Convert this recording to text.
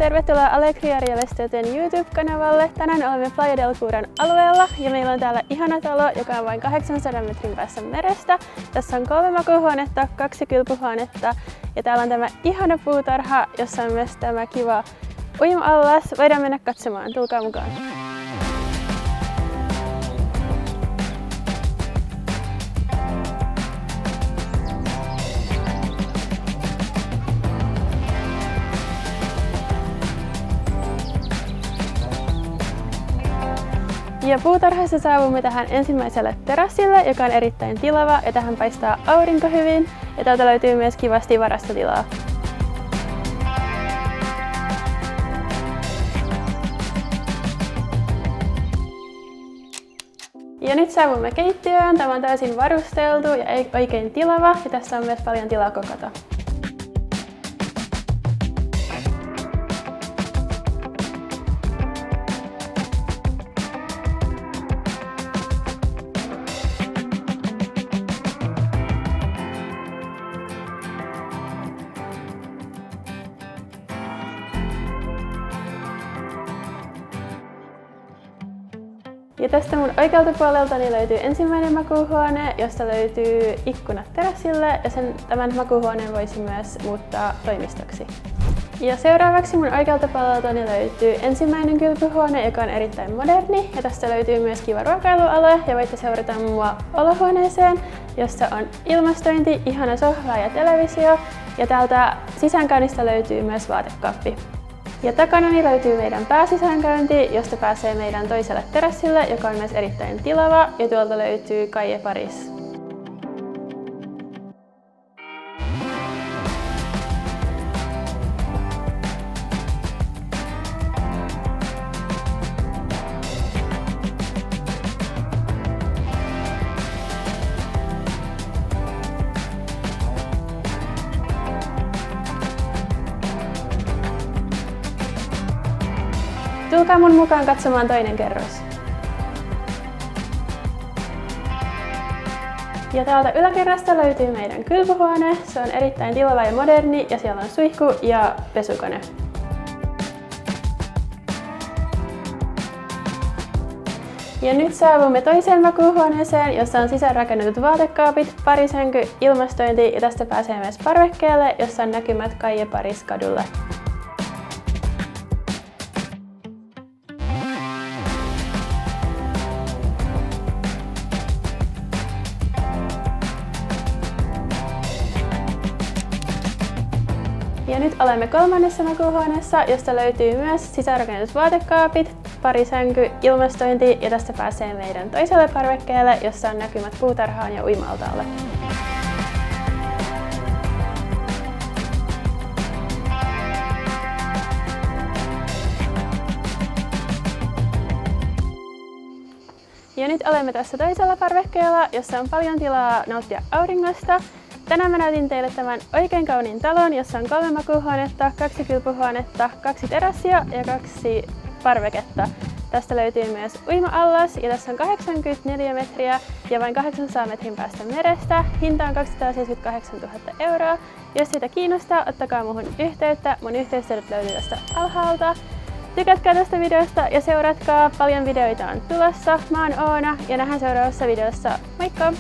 Tervetuloa Alegria Real Estaten YouTube-kanavalle. Tänään olemme Playa del Curan alueella ja meillä on täällä ihana talo, joka on vain 800 metrin päässä merestä. Tässä on 3 makuuhuonetta, 2 kylpyhuonetta ja täällä on tämä ihana puutarha, jossa on myös tämä kiva uima-allas. Voidaan mennä katsomaan, tulkaa mukaan. Ja puutarhassa saavumme tähän ensimmäiselle terassille, joka on erittäin tilava ja tähän paistaa aurinko hyvin. Ja täältä löytyy myös kivasti varastotilaa. Ja nyt saavumme keittiöön. Tämä on täysin varusteltu ja oikein tilava ja tässä on myös paljon tilaa kokata. Ja tästä mun oikealta puoleltani löytyy ensimmäinen makuuhuone, josta löytyy ikkunat terassille ja tämän makuuhuoneen voisi myös muuttaa toimistoksi. Ja seuraavaksi mun oikealta puoleltani löytyy ensimmäinen kylpyhuone, joka on erittäin moderni ja tästä löytyy myös kiva ruokailualue ja voitte seurata mua olohuoneeseen, jossa on ilmastointi, ihana sohva ja televisio ja täältä sisäänkäynnistä löytyy myös vaatekaappi. Ja takanani löytyy meidän pääsisäänkäynti, josta pääsee meidän toiselle terassille, joka on myös erittäin tilava, ja tuolta löytyy Calle Paris. Tulkaa mun mukaan katsomaan toinen kerros. Ja täältä yläkerrasta löytyy meidän kylpyhuone. Se on erittäin tilava ja moderni ja siellä on suihku ja pesukone. Ja nyt saavumme toiseen makuuhuoneeseen, jossa on sisäänrakennetut vaatekaapit, parisänky, ilmastointi ja tästä pääsee myös parvekkeelle, jossa on näkymät Calle Paris kadulle. Ja nyt olemme kolmannessa makuuhuoneessa, josta löytyy myös sisäänrakennetut vaatekaapit, parisänky, ilmastointi ja tästä pääsee meidän toiselle parvekkeelle, jossa on näkymät puutarhaan ja uima-altaalle. Ja nyt olemme tässä toisella parvekkeella, jossa on paljon tilaa nauttia auringosta. Tänään mä näytin teille tämän oikein kauniin talon, jossa on 3 makuuhuonetta, 2 kylpyhuonetta, 2 terassia ja 2 parveketta. Tästä löytyy myös uima-allas ja tässä on 84 metriä ja vain 800 metrin päästä merestä. Hinta on 278 000 €. Jos siitä kiinnostaa, ottakaa muhun yhteyttä. Mun yhteystiedot löytyy tästä alhaalta. Tykätkää tästä videosta ja seuratkaa, paljon videoita on tulossa. Mä oon Oona ja nähdään seuraavassa videossa. Moikka!